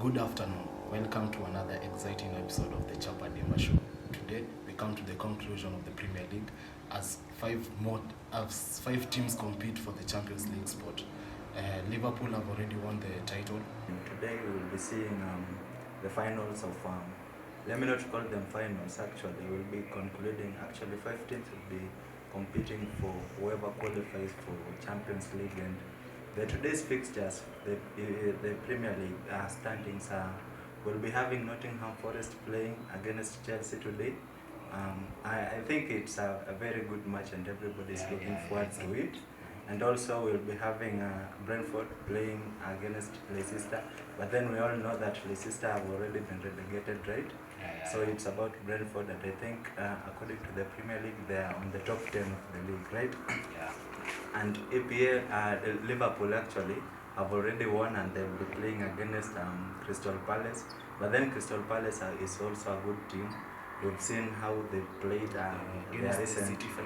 Good afternoon. Welcome to another exciting episode of the Chapa DImba show. Today, we come to the conclusion of the Premier League as five teams compete for the Champions League spot. Liverpool have already won the title. Today we will be seeing the finals of, let me not call them finals actually, we'll be concluding, actually 5 teams will be competing for whoever qualifies for Champions League. And today's fixtures, the Premier League standings will be having Nottingham Forest playing against Chelsea today. I think it's a very good match and everybody is looking forward to it. And also we'll be having Brentford playing against Leicester. But then we all know that Leicester have already been relegated, right? So it's about Brentford, and I think according to the Premier League, they are on the top 10 of the league, right? And EPL, Liverpool actually have already won, and they'll be playing against Crystal Palace. But then Crystal Palace is also a good team. We've seen how they played their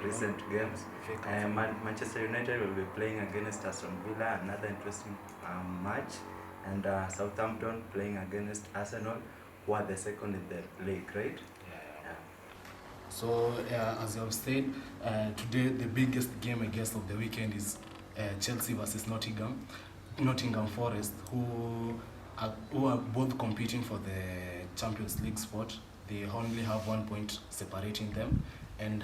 recent games. Manchester United will be playing against Aston Villa, another interesting match. And Southampton playing against Arsenal, who are the second in the league, right? So, as you have said, today the biggest game, I guess, of the weekend is Chelsea versus Nottingham Forest, who are both competing for the Champions League spot. They only have 1 point separating them, and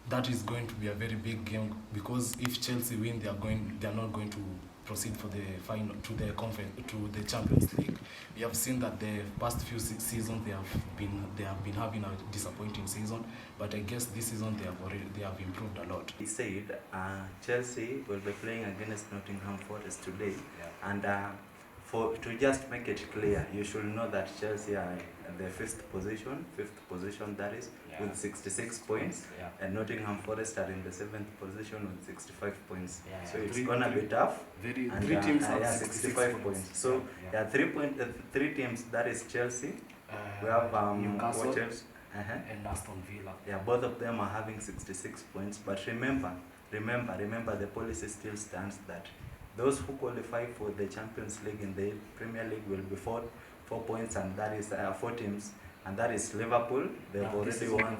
that is going to be a very big game, because if Chelsea win, they are not going to proceed for the final to the Champions League. We have seen that the past few seasons they have been having a disappointing season, but I guess this season they have improved a lot. He said Chelsea will be playing against Nottingham Forest today, and to just make it clear, you should know that Chelsea are the fifth position that is, with 66 points, and Nottingham Forest are in the 7th position with 65 points. So it's gonna be tough. Three teams have 65 points. So 3 teams, that is Chelsea. We have Newcastle and Aston Villa. Yeah, both of them are having 66 points. But remember, the policy still stands that those who qualify for the Champions League in the Premier League will be 4 points, and that is 4 teams, and that is Liverpool. They've already won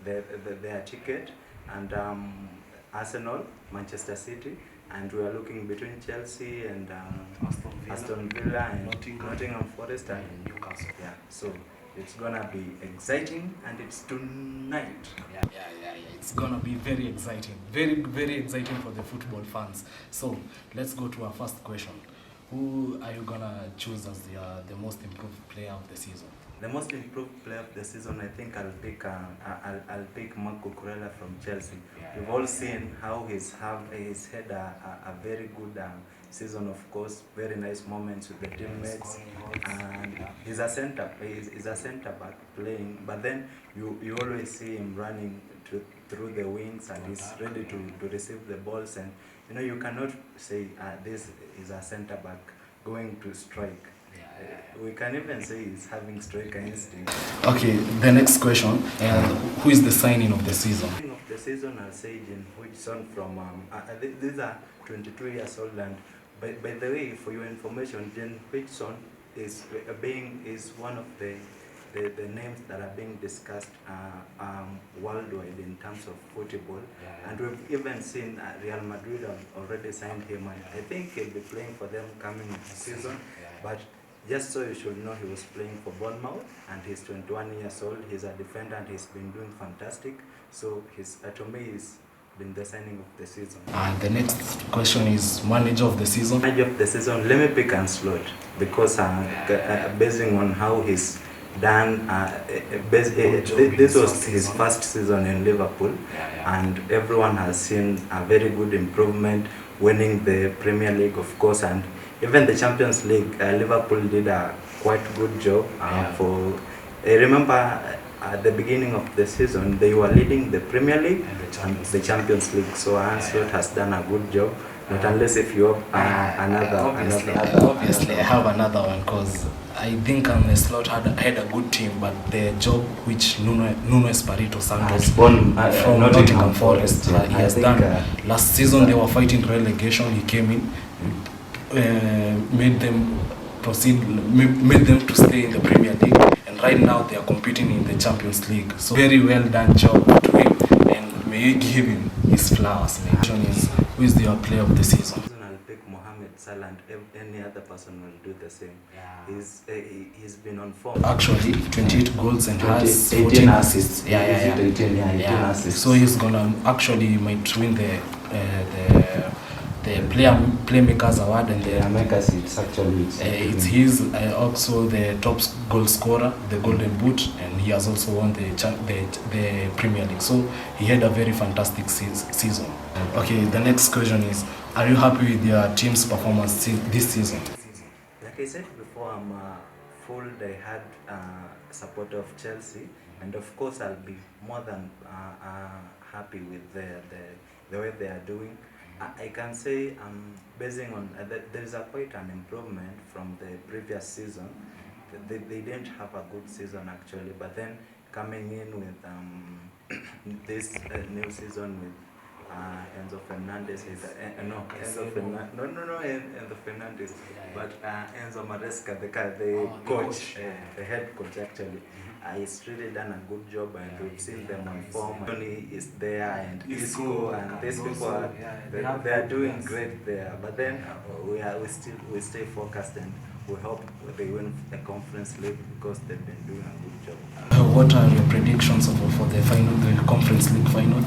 their ticket, and Arsenal, Manchester City, and we are looking between Chelsea and Aston Villa and Nottingham Forest and Newcastle. Yeah, so it's gonna be exciting, and it's tonight. It's gonna be very exciting, very exciting for the football fans. So let's go to our first question. Who are you gonna choose as the most improved player of the season? The most improved player of the season, I think I'll pick Marco Cucurella from Chelsea. You've all seen how he's had a very good season, of course, very nice moments with the teammates, and he's a centre back playing, but then you always see him running through the wings, and he's ready to receive the balls, and you cannot say this is a centre back going to strike. We can even say he's having striker instinct. Okay, the next question, who is the signing of the season? Signing of the season, I'll say Jin Huijson from, these are 22 years old, and by the way, for your information, Jin Huijson is one of the names that are being discussed worldwide in terms of football, and we've even seen Real Madrid have already signed him, and I think he'll be playing for them coming season. But just so you should know, he was playing for Bournemouth, and he's 21 years old. He's a defender, and he's been doing fantastic. So to me, he's been the signing of the season. The next question is manager of the season. Manager of the season, let me pick Ancelotti, because basing on how he's done, this was his first season in Liverpool, and everyone has seen a very good improvement, winning the Premier League, of course, and even the Champions League. Liverpool did a quite good job. I remember at the beginning of the season, they were leading the Premier League and the Champions League, so Ancelotti has done a good job. Not unless if you have another. Obviously, I have another one, because I think Ancelotti had a good team, but the job which Nuno Espirito Santos from Nottingham Forest he has done. Last season they were fighting relegation. He came in, made them made them to stay in the Premier League, and right now they are competing in the Champions League. So very well done job to him, and may you give him his flowers. Who is your player of the season? I'll pick Mohamed Salah, and any other person will do the same. He's been on form. Actually, 28 goals and has 14 assists. 18 assists. So he's gonna actually might win the playmakers award, and the makers. It's actually it's his also the top goal scorer, the Golden Boot, and he has also won the Premier League. So he had a very fantastic season. Okay, the next question is: are you happy with your team's performance this season? Like I said before, I'm full die-hard supporter of Chelsea, and of course I'll be more than happy with the way they are doing. I can say basing on there is quite an improvement from the previous season. They didn't have a good season actually, but then coming in with this new season with Enzo Fernandez is Enzo Fernandez, but Enzo Maresca, the coach, the head coach actually. He's really done a good job, and we've seen them on form. Tony is there, and Isco, and these people are they are doing great there. But then we stay focused, and we hope they win the Conference League because they've been doing a good job. What are your predictions for the Conference League final?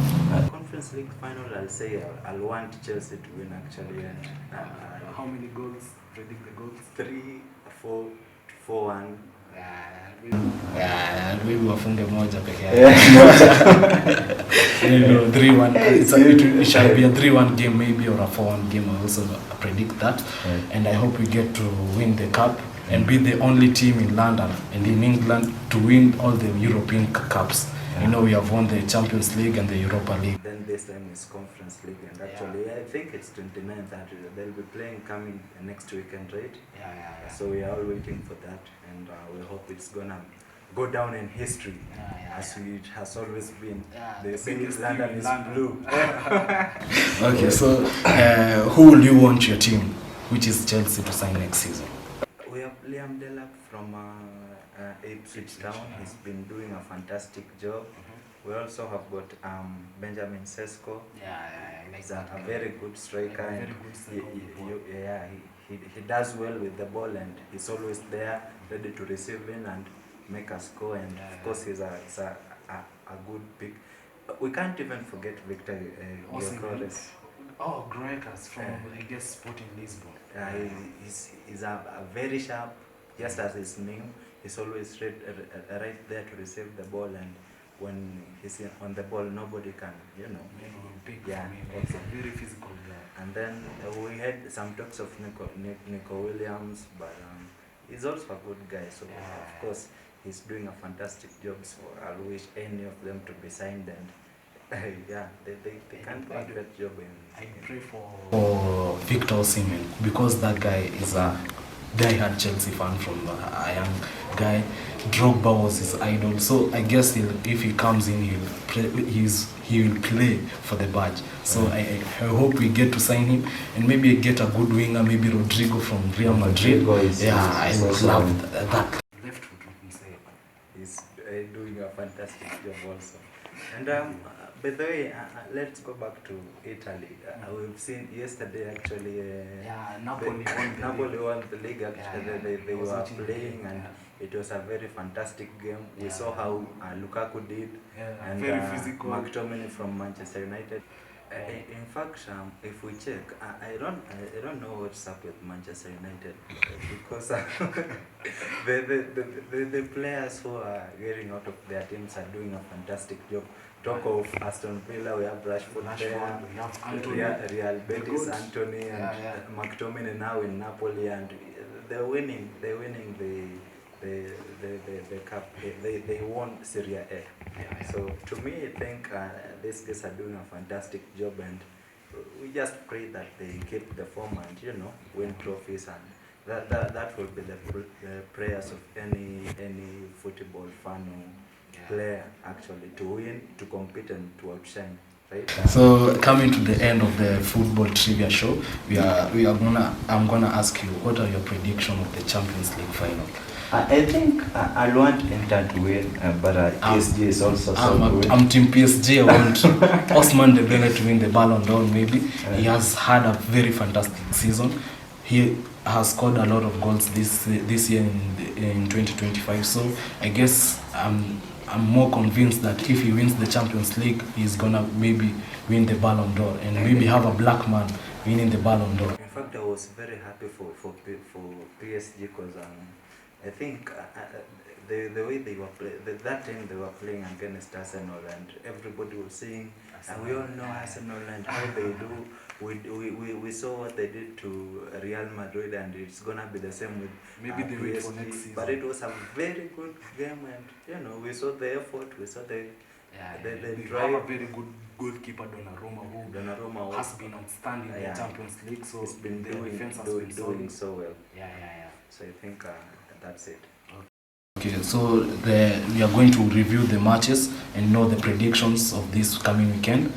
Conference League final, I'll say I'll want Chelsea to win actually. And how many goals? Predict the goals? 3-4, 4-1. Maybe wafunge moja peke yake. 3-1. It shall be a 3-1 game maybe, or a 4-1 game. I also predict that. And I hope we get to win the cup and be the only team in London and in England to win all the European cups. You know, we have won the Champions League and the Europa League. Then this time is Conference League, and actually I think it's 29th that they'll be playing coming next weekend, right? So we are all waiting for that, and we hope it's gonna go down in history as it has always been. The biggest London is blue. Okay, so who will you want your team, which is Chelsea, to sign next season? We have Liam Delap from Ipswich Town. He's been doing a fantastic job. We also have got Benjamin Sesko. He's a very good striker, and he does well with the ball, and he's always there, ready to receive in and make a score. And of course, he's a good pick. We can't even forget Victor Gyökeres. Oh, Grekas from I guess Sporting Lisbon. He's a very sharp, just as his name. He's always right there to receive the ball, and when he's on the ball, nobody can, pick from him. It's a very physical guy. And then we had some talks of Nico Williams, but he's also a good guy. So of course, he's doing a fantastic job. So I'll wish any of them to be signed, and they can do a great job. I pray for Victor Osimhen, because that guy is a die-hard Chelsea fan from a young guy. Drogba was his idol, so I guess if he comes in, he will play for the badge. So I hope we get to sign him, and maybe get a good winger, maybe Rodrigo from Real Madrid. I would love that. Left foot, we can say. He's doing a fantastic job also. And by the way, let's go back to Italy. We've seen yesterday actually. Napoli won the league. Actually, they were playing, and it was a very fantastic game. We saw how Lukaku did, and very physical. McTominay from Manchester United. In fact, if we check, I don't know what's up with Manchester United, because the players who are getting out of their teams are doing a fantastic job. Talk of Aston Villa, we have Rashford there, we have Anthony, Real Betis, Anthony, and McTominay now in Napoli, and they're winning the cup. They won Serie A. So to me, I think these guys are doing a fantastic job, and we just pray that they keep the form and win trophies, and that will be the prayers of any football fan or player actually, to win, to compete, and to outshine. right? So coming to the end of the football trivia show, I'm gonna ask you, what are your predictions of the Champions League final? I think I want Inter to win, but PSG is also so good. I'm Team PSG. I want Ousmane Dembele to win the Ballon d'Or. Maybe he has had a very fantastic season. He has scored a lot of goals this year in 2025. So I guess I'm more convinced that if he wins the Champions League, he's gonna maybe win the Ballon d'Or and maybe have a black man winning the Ballon d'Or. In fact, I was very happy for PSG because I think the way they were that time they were playing against Arsenal, and everybody was saying, and we all know Arsenal and how they do. We saw what they did to Real Madrid, and it's gonna be the same with Maybe they wait for PSG. next season. But it was a very good game, and we saw the effort, we saw the drive. Have a very good goalkeeper, Donnarumma, who has been outstanding in the Champions League. So he's been doing so well. So I think that's it. Okay, so we are going to review the matches and know the predictions of this coming weekend.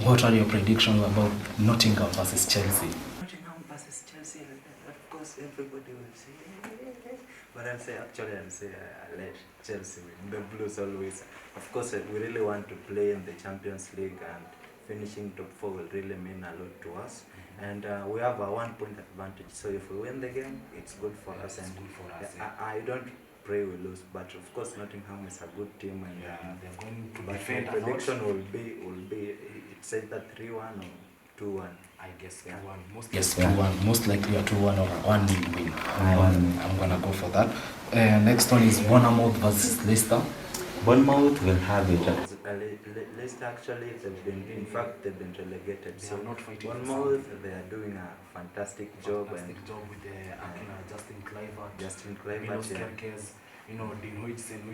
What are your predictions about Nottingham versus Chelsea? Nottingham versus Chelsea, of course, everybody will say, but I'll say I let Chelsea win. The Blues always. Of course, we really want to play in the Champions League, and finishing top 4 will really mean a lot to us. And we have a 1-point advantage. So if we win the game, it's good for us. And I don't pray we lose, but of course Nottingham is a good team, and they're going to but defend. my prediction will be it's either 3-1 or 2-1. I guess 2-1. Most likely a 2-1 or a 1-0 win. I'm gonna go for that. Next one is Bournemouth versus Leicester. Bournemouth will have it. Leicester actually, they've been relegated. They are not fighting. Bournemouth, they are doing a fantastic job with the Justin Kluivert, Milos Kerkez, Dean Huijsen, who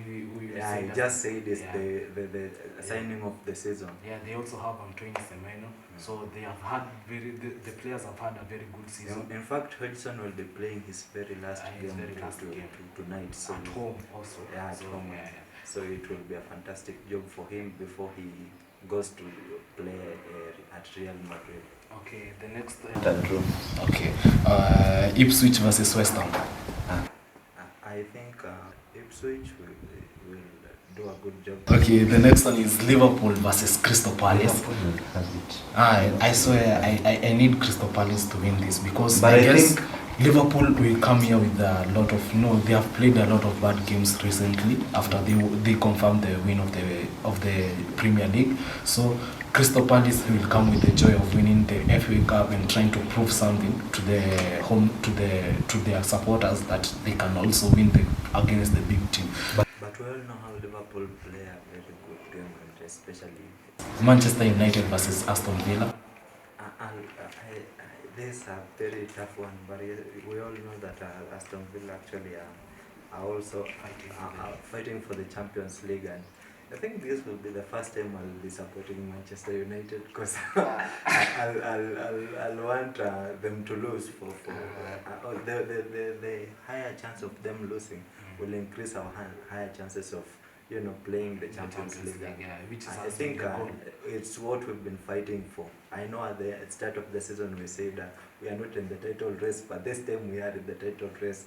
I just said is the signing of the season. Yeah, they also have Antoine Semenyo. So they have had the players have had a very good season. In fact, Hudson will be playing his very last game tonight. So at home also. Yeah, at home. So it will be a fantastic job for him before he goes to play at Real Madrid. Okay, the next. Okay, Ipswich versus West Ham. I think Ipswich will do a good job. Okay, the next one is Liverpool versus Crystal Palace. I swear I need Crystal Palace to win this, because I guess Liverpool will come here with a lot of they have played a lot of bad games recently after they confirmed the win of the Premier League. So Crystal Palace will come with the joy of winning the FA Cup and trying to prove something to their supporters that they can also win against the big team. But we all know how Liverpool play a very good game, and especially Manchester United versus Aston Villa. This is a very tough one, but we all know that Aston Villa actually are also fighting for the Champions League, and I think this will be the first time I'll be supporting Manchester United, because I'll want them to lose for the higher chance of them losing will increase our higher chances of playing the Champions League. Which is I think it's what we've been fighting for. I know at the start of the season we said we are not in the title race, but this time we are in the title race.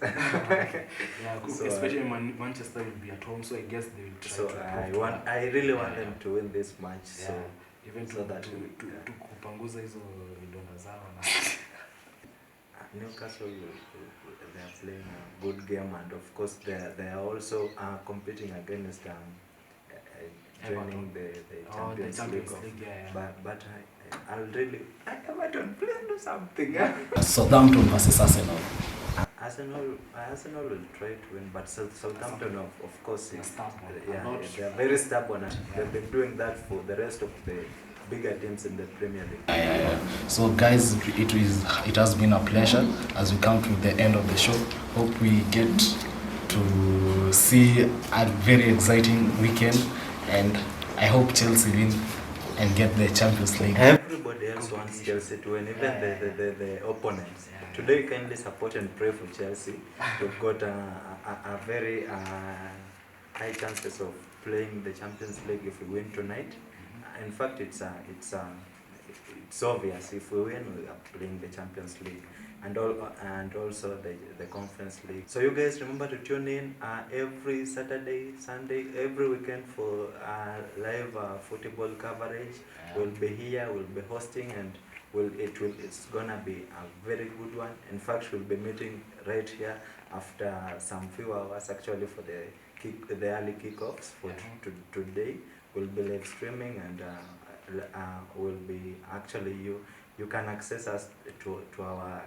So, especially Manchester will be at home, so I guess they will try to I really want them to win this match. So even so that to kupanguza hizo vidonda zao na Newcastle, they are playing a good game, and of course they are also competing against joining the Champions League. But I'll really Everton, please do something. Southampton versus Arsenal. Arsenal will try to win, but Southampton of course they are very stubborn. They've been doing that for the rest of the bigger teams in the Premier League. So guys, it has been a pleasure as we come to the end of the show. Hope we get to see a very exciting weekend, and I hope Chelsea win and get the Champions League. Everybody else wants Chelsea to win, even the opponents. Today, kindly support and pray for Chelsea. We've got a very high chances of playing the Champions League if we win tonight. In fact, it's obvious. If we win, we are playing the Champions League and also the Conference League. So you guys remember to tune in every Saturday, Sunday, every weekend for live football coverage. Yeah. We'll be here. We'll be hosting, and it's gonna be a very good one. In fact, we'll be meeting right here after some few hours actually for the early kickoffs for today. We'll be live streaming, and will be actually you can access us to our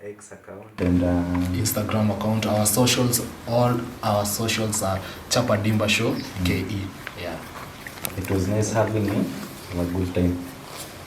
X account and Instagram account. Our socials, all our socials are Chapa DImba Show KE. Yeah. It was nice having you. Have a good time.